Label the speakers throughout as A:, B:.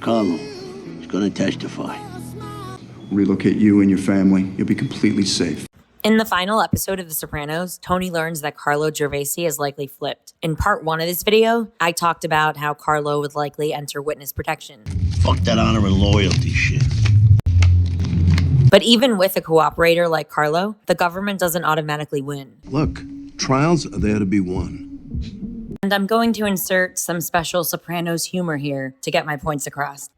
A: Carlo. He's gonna testify.
B: Relocate you and your family. You'll be completely safe.
C: In the final episode of The Sopranos, Tony learns that Carlo Gervasi is likely flipped. In part 1 of this video, I talked about how Carlo would likely enter witness protection.
A: Fuck that honor and loyalty shit.
C: But even with a cooperator like Carlo, the government doesn't automatically win.
D: Look, trials are there to be won.
C: And I'm going to insert some special Sopranos humor here to get my points across.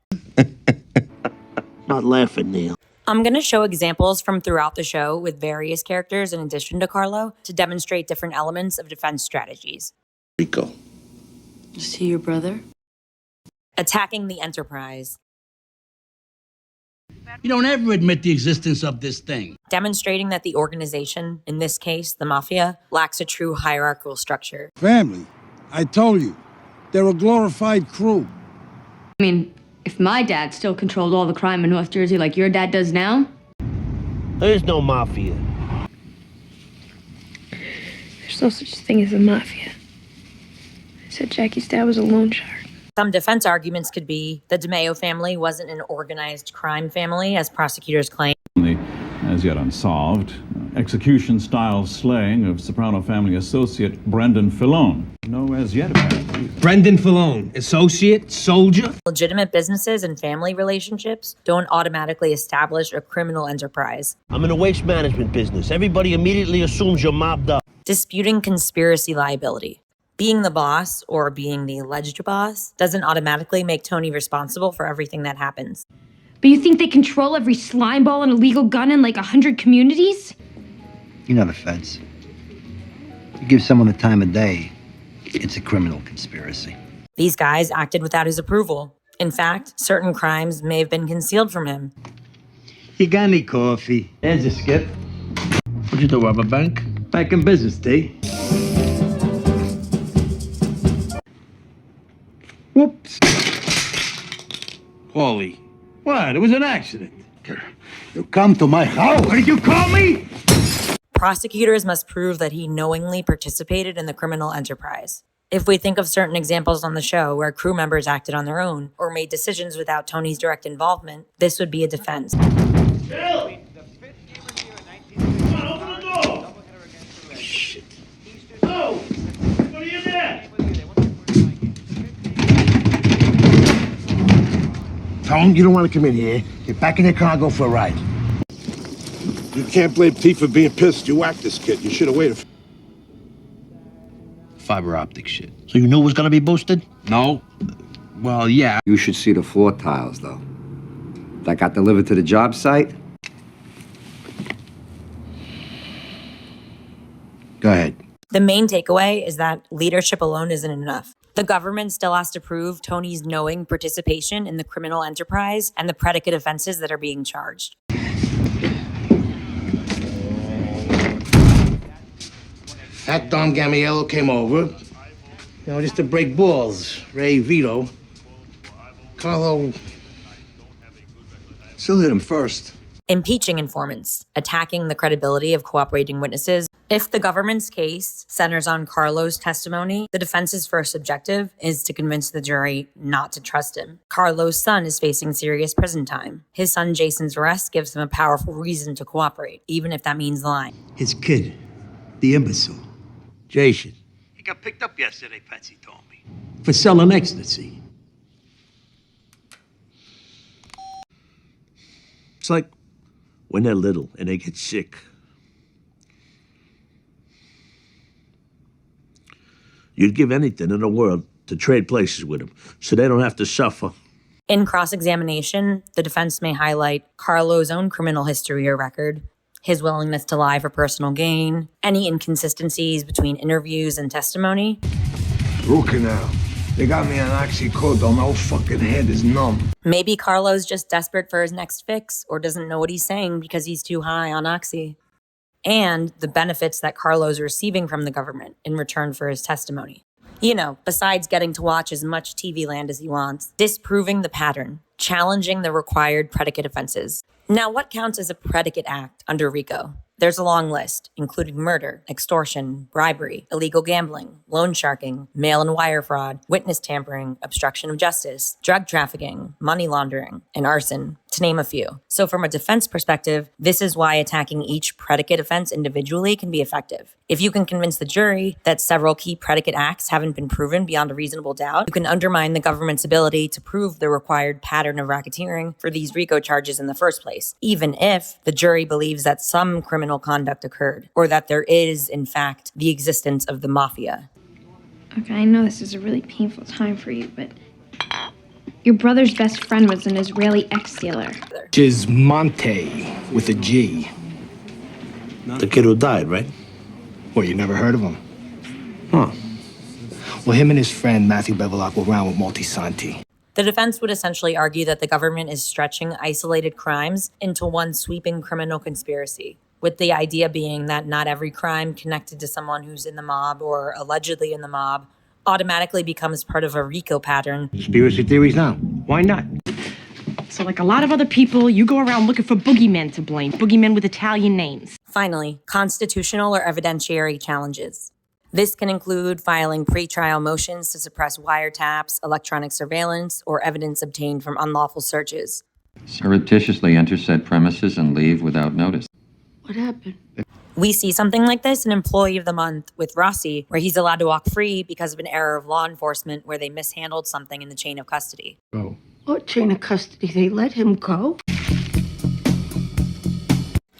A: Not laughing, Neil.
C: I'm going to show examples from throughout the show with various characters in addition to Carlo to demonstrate different elements of defense strategies.
A: RICO.
E: Is he your brother?
C: Attacking the Enterprise.
F: You don't ever admit the existence of this thing.
C: Demonstrating that the organization, in this case, the Mafia, lacks a true hierarchical structure.
G: Family. I told you. They're a glorified crew.
E: I mean, if my dad still controlled all the crime in North Jersey like your dad does now...
A: There's no mafia.
H: There's no such thing as a mafia. I said Jackie's dad was a loan shark.
C: Some defense arguments could be the DiMeo family wasn't an organized crime family, as prosecutors claim.
I: The as yet unsolved execution-style slaying of Soprano family associate Brendan Filone. No as yet, apparently.
J: Brendan Filone, associate, soldier?
C: Legitimate businesses and family relationships don't automatically establish a criminal enterprise.
A: I'm in a waste management business. Everybody immediately assumes you're mobbed up.
C: Disputing conspiracy liability. Being the boss, or being the alleged boss, doesn't automatically make Tony responsible for everything that happens.
E: But you think they control every slime ball and illegal gun in like 100 communities?
K: You know the feds. You give someone the time of day, it's a criminal conspiracy.
C: These guys acted without his approval. In fact, certain crimes may have been concealed from him.
J: You got any coffee? There's a skip.
A: What'd you do, rob a bank?
J: Back in business, D. Whoops.
G: Paulie. What? It was an accident.
K: You come to my house.
J: What did you call me?
C: Prosecutors must prove that he knowingly participated in the criminal enterprise. If we think of certain examples on the show where crew members acted on their own or made decisions without Tony's direct involvement, this would be a defense.
A: Bill! Come on, open the door! Shit. No! What are you there?
K: Tone, you don't want to come in here. Get back in your car and go for a ride.
D: You can't blame T for being pissed. You whacked this kid. You should have waited.
J: Fiber optic shit.
A: So you knew it was gonna be boosted?
J: No. Well, yeah.
K: You should see the floor tiles, though. That got delivered to the job site. Go ahead.
C: The main takeaway is that leadership alone isn't enough. The government still has to prove Tony's knowing participation in the criminal enterprise and the predicate offenses that are being charged.
J: That Dom Gamiello came over, just to break balls. Ray Vito. Carlo...
B: Still hit him first.
C: Impeaching informants, attacking the credibility of cooperating witnesses. If the government's case centers on Carlo's testimony, the defense's first objective is to convince the jury not to trust him. Carlo's son is facing serious prison time. His son Jason's arrest gives him a powerful reason to cooperate, even if that means lying.
J: His kid. The imbecile.
A: Jason.
J: He got picked up yesterday, Patsy told me. For selling ecstasy.
A: It's like when they're little and they get sick. You'd give anything in the world to trade places with them so they don't have to suffer.
C: In cross-examination, the defense may highlight Carlo's own criminal history or record, his willingness to lie for personal gain, any inconsistencies between interviews and testimony.
G: Root canal. They got me on oxycodone. My whole fucking head is numb.
C: Maybe Carlo's just desperate for his next fix or doesn't know what he's saying because he's too high on oxy. And the benefits that Carlo's receiving from the government in return for his testimony. You know, besides getting to watch as much TV land as he wants, disproving the pattern, challenging the required predicate offenses. Now, what counts as a predicate act under RICO? There's a long list, including murder, extortion, bribery, illegal gambling, loan sharking, mail and wire fraud, witness tampering, obstruction of justice, drug trafficking, money laundering, and arson, to name a few. So from a defense perspective, this is why attacking each predicate offense individually can be effective. If you can convince the jury that several key predicate acts haven't been proven beyond a reasonable doubt, you can undermine the government's ability to prove the required pattern of racketeering for these RICO charges in the first place, even if the jury believes that some criminal conduct occurred, or that there is, in fact, the existence of the mafia.
H: Okay, I know this is a really painful time for you, but your brother's best friend was an Israeli ex-dealer.
J: Gismonte with a G.
A: The kid who died, right?
J: Well, you never heard of him?
A: Huh.
J: Well, him and his friend Matthew Bevilacqua were around with Multisanti.
C: The defense would essentially argue that the government is stretching isolated crimes into one sweeping criminal conspiracy, with the idea being that not every crime connected to someone who's in the mob or allegedly in the mob automatically becomes part of a RICO pattern.
J: Conspiracy theories now. Why not?
L: So like a lot of other people, you go around looking for boogeymen to blame, boogeymen with Italian names.
C: Finally, constitutional or evidentiary challenges. This can include filing pretrial motions to suppress wiretaps, electronic surveillance, or evidence obtained from unlawful searches.
M: Surreptitiously enter said premises and leave without notice.
H: What happened?
C: We see something like this in Employee of the Month with Rossi, where he's allowed to walk free because of an error of law enforcement where they mishandled something in the chain of custody.
J: Oh.
L: What chain of custody? They let him go?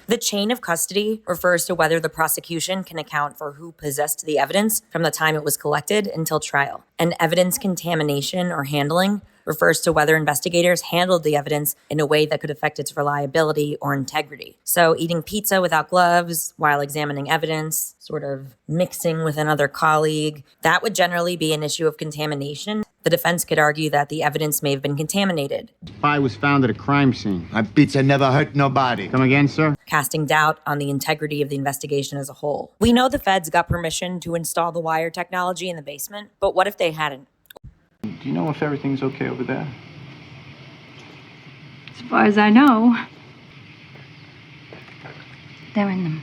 C: The chain of custody refers to whether the prosecution can account for who possessed the evidence from the time it was collected until trial. And evidence contamination or handling refers to whether investigators handled the evidence in a way that could affect its reliability or integrity. So eating pizza without gloves while examining evidence, sort of mixing with another colleague, that would generally be an issue of contamination. The defense could argue that the evidence may have been contaminated.
N: Spy was found at a crime scene.
O: My pizza never hurt nobody.
N: Come again, sir?
C: Casting doubt on the integrity of the investigation as a whole. We know the feds got permission to install the wire technology in the basement, but what if they hadn't?
N: Do you know if everything's okay over there?
E: As far as I know, they're in them.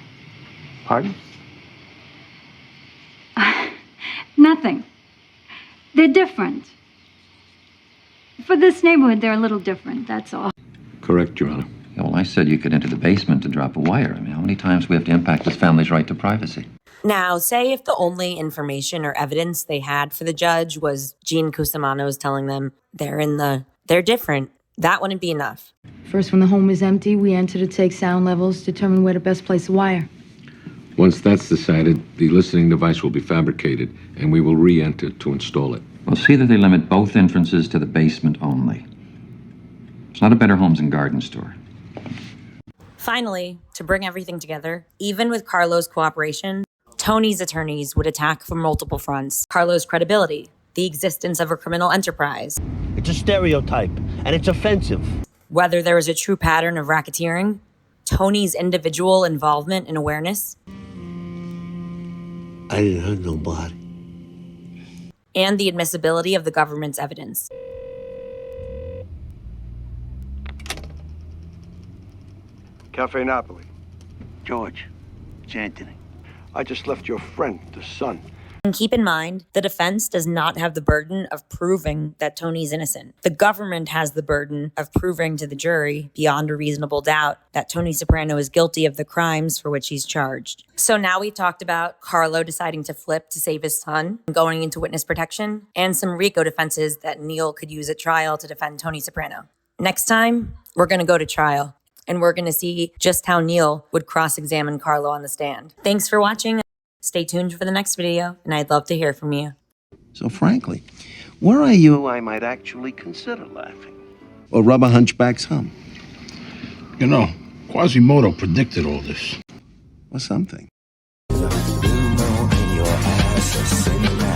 N: Pardon?
E: Nothing. They're different. For this neighborhood, they're a little different, that's all.
A: Correct, Your Honor.
M: Yeah, well, I said you could enter the basement to drop a wire. I mean, how many times do we have to impact this family's right to privacy?
C: Now, say if the only information or evidence they had for the judge was Gene Cusimano's telling them they're different. That wouldn't be enough.
L: First, when the home is empty, we enter to take sound levels, determine where to best place the wire.
D: Once that's decided, the listening device will be fabricated, and we will re-enter to install it.
M: Well, see that they limit both entrances to the basement only. It's not a Better Homes and Garden store.
C: Finally, to bring everything together, even with Carlo's cooperation, Tony's attorneys would attack from multiple fronts. Carlo's credibility, the existence of a criminal enterprise.
A: It's a stereotype, and it's offensive.
C: Whether there is a true pattern of racketeering, Tony's individual involvement and awareness.
A: I didn't hurt nobody.
C: And the admissibility of the government's evidence.
D: Cafe Napoli.
O: George, it's Anthony.
D: I just left your friend, the son.
C: And keep in mind, the defense does not have the burden of proving that Tony's innocent. The government has the burden of proving to the jury, beyond a reasonable doubt, that Tony Soprano is guilty of the crimes for which he's charged. So now we've talked about Carlo deciding to flip to save his son, going into witness protection, and some RICO defenses that Neil could use at trial to defend Tony Soprano. Next time, we're going to go to trial, and we're going to see just how Neil would cross-examine Carlo on the stand. Thanks for watching. Stay tuned for the next video, and I'd love to hear from you.
O: So frankly, were I you, I might actually consider laughing. Or rub a hunchback's hum.
D: You know, Quasimodo predicted all this.
O: Or something.
G: In your ass,